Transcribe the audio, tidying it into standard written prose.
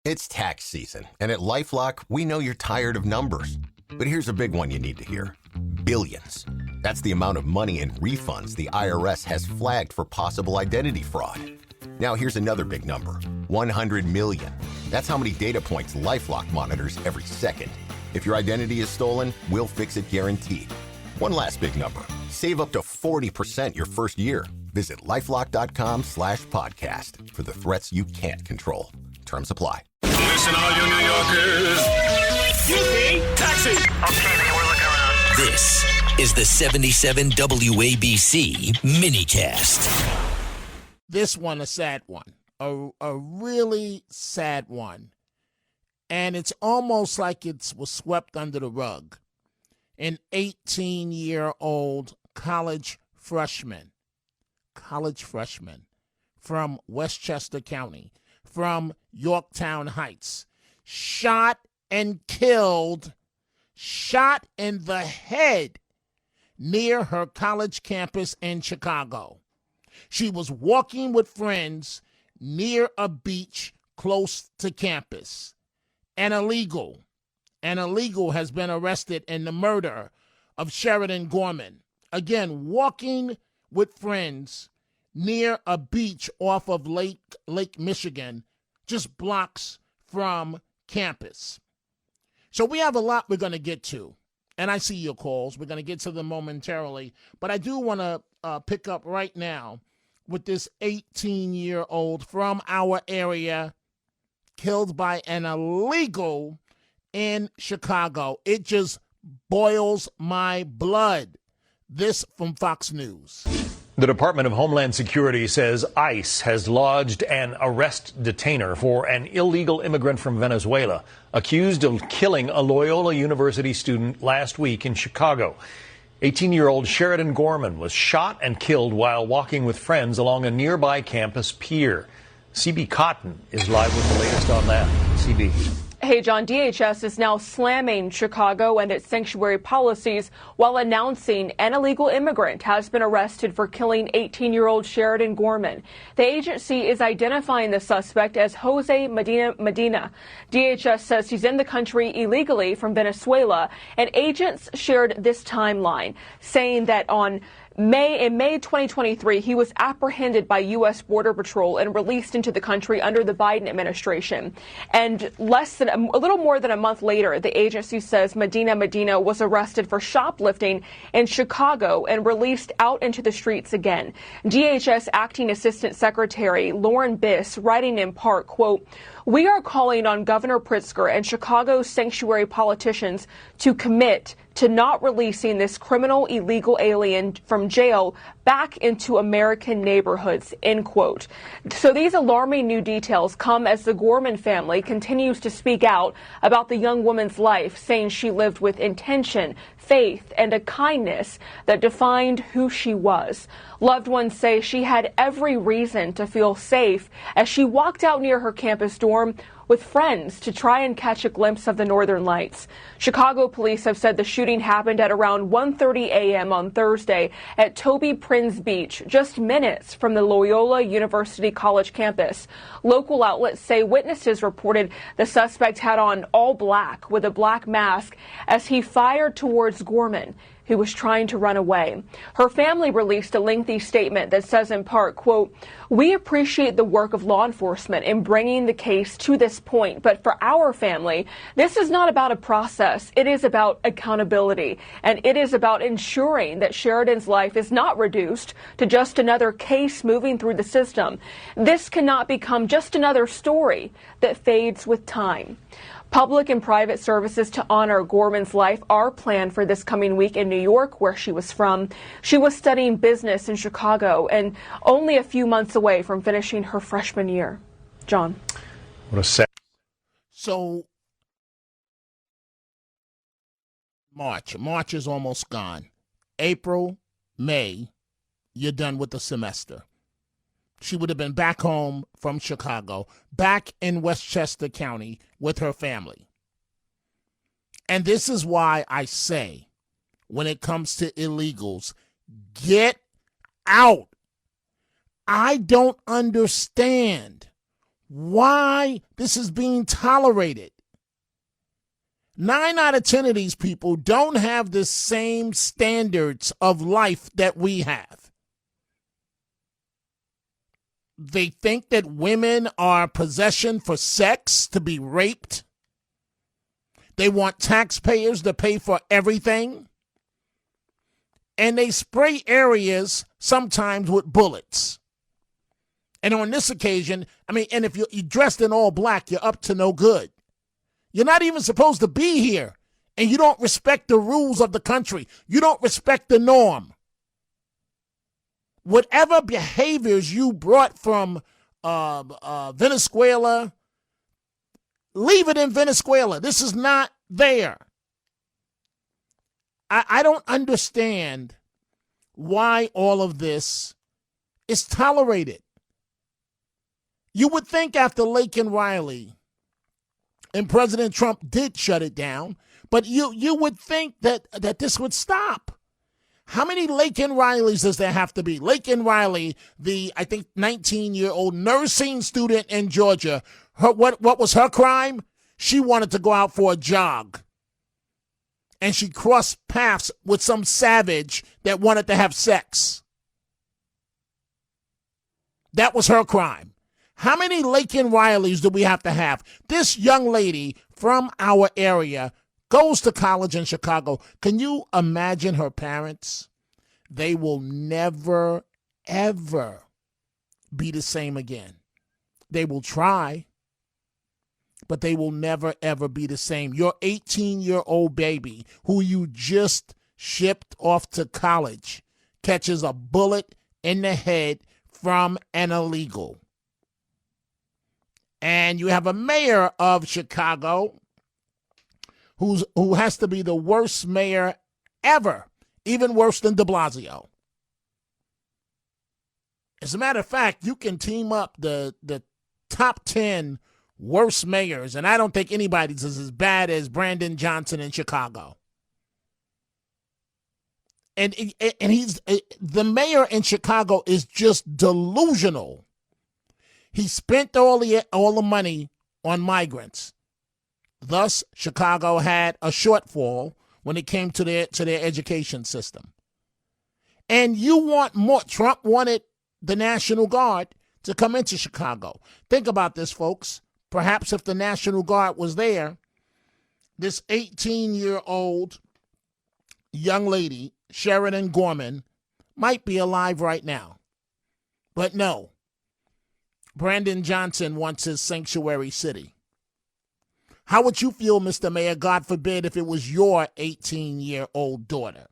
It's tax season, and at LifeLock, we know you're tired of numbers. But here's a big one you need to hear. Billions. That's the amount of money in refunds the IRS has flagged for possible identity fraud. Now here's another big number. 100 million. That's how many data points LifeLock monitors every second. If your identity is stolen, we'll fix it guaranteed. One last big number. Save up to 40% your first year. Visit LifeLock.com/podcast for the threats you can't control. Terms apply. Listen, all you New Yorkers. Excuse me, taxi. Okay, man, we're looking around. This is the 77 WABC minicast. This one, a sad one, a really sad one. And it's almost like it was swept under the rug. An 18-year-old college freshman from Westchester County, from Yorktown Heights, shot and killed, shot in the head near her college campus in Chicago. She was walking with friends near a beach close to campus. An illegal has been arrested in the murder of Sheridan Gorman. Again, walking with friends near a beach off of Lake Michigan, just blocks from campus. So we have a lot we're going to get to, and I see your calls. We're going to get to them momentarily, but I do want to pick up right now with this 18-year-old from our area killed by an illegal in Chicago. It just boils my blood. This from Fox News. The Department of Homeland Security says ICE has lodged an arrest detainer for an illegal immigrant from Venezuela accused of killing a Loyola University student last week in Chicago. 18-year-old Sheridan Gorman was shot and killed while walking with friends along a nearby campus pier. CB Cotton is live with the latest on that. CB. Hey, John, DHS is now slamming Chicago and its sanctuary policies while announcing an illegal immigrant has been arrested for killing 18-year-old Sheridan Gorman. The agency is identifying the suspect as Jose Medina. DHS says he's in the country illegally from Venezuela, and agents shared this timeline, saying that in May 2023, he was apprehended by U.S. Border Patrol and released into the country under the Biden administration. And a little more than a month later, the agency says Medina was arrested for shoplifting in Chicago and released out into the streets again. DHS Acting Assistant Secretary Lauren Biss, writing in part, quote, "We are calling on Governor Pritzker and Chicago's sanctuary politicians to commit to not releasing this criminal illegal alien from jail back into American neighborhoods," end quote. So these alarming new details come as the Gorman family continues to speak out about the young woman's life, saying she lived with intention, faith, and a kindness that defined who she was. Loved ones say she had every reason to feel safe as she walked out near her campus dorm with friends to try and catch a glimpse of the Northern Lights. Chicago police have said the shooting happened at around 1:30 a.m. on Thursday at Toby Prinz Beach, just minutes from the Loyola University College campus. Local outlets say witnesses reported the suspect had on all black with a black mask as he fired towards Gorman, who was trying to run away. Her family released a lengthy statement that says in part, quote, "We appreciate the work of law enforcement in bringing the case to this point, but for our family, this is not about a process. It is about accountability, and it is about ensuring that Sheridan's life is not reduced to just another case moving through the system. This cannot become just another story that fades with time." Public and private services to honor Gorman's life are planned for this coming week in New York, where she was from. She was studying business in Chicago and only a few months away from finishing her freshman year. John. What a sad. So March is almost gone. April, May, you're done with the semester. She would have been back home from Chicago, back in Westchester County with her family. And this is why I say, when it comes to illegals, get out. I don't understand why this is being tolerated. 9 out of 10 of these people don't have the same standards of life that we have. They think that women are possession for sex, to be raped. They want taxpayers to pay for everything. And they spray areas sometimes with bullets. And on this occasion, and if you're dressed in all black, you're up to no good. You're not even supposed to be here. And you don't respect the rules of the country. You don't respect the norm. Whatever behaviors you brought from Venezuela, leave it in Venezuela. This is not there. I don't understand why all of this is tolerated. You would think after Laken Riley, and President Trump did shut it down, but you would think that this would stop. How many Laken Rileys does there have to be? Laken Riley, the, I think, 19-year-old nursing student in Georgia, what was her crime? She wanted to go out for a jog. And she crossed paths with some savage that wanted to have sex. That was her crime. How many Laken Rileys do we have to have? This young lady from our area goes to college in Chicago. Can you imagine her parents? They will never, ever be the same again. They will try, but they will never, ever be the same. Your 18-year-old baby who you just shipped off to college catches a bullet in the head from an illegal. And you have a mayor of Chicago who has to be the worst mayor ever, even worse than de Blasio. As a matter of fact, you can team up the top 10 worst mayors, and I don't think anybody's as bad as Brandon Johnson in Chicago. And he's the mayor in Chicago is just delusional. He spent all the money on migrants. Thus, Chicago had a shortfall when it came to their education system. And you want more. Trump wanted the National Guard to come into Chicago. Think about this, folks. Perhaps if the National Guard was there, this 18-year-old young lady, Sheridan Gorman, might be alive right now. But no. Brandon Johnson wants his sanctuary city. How would you feel, Mr. Mayor, God forbid, if it was your 18-year-old daughter?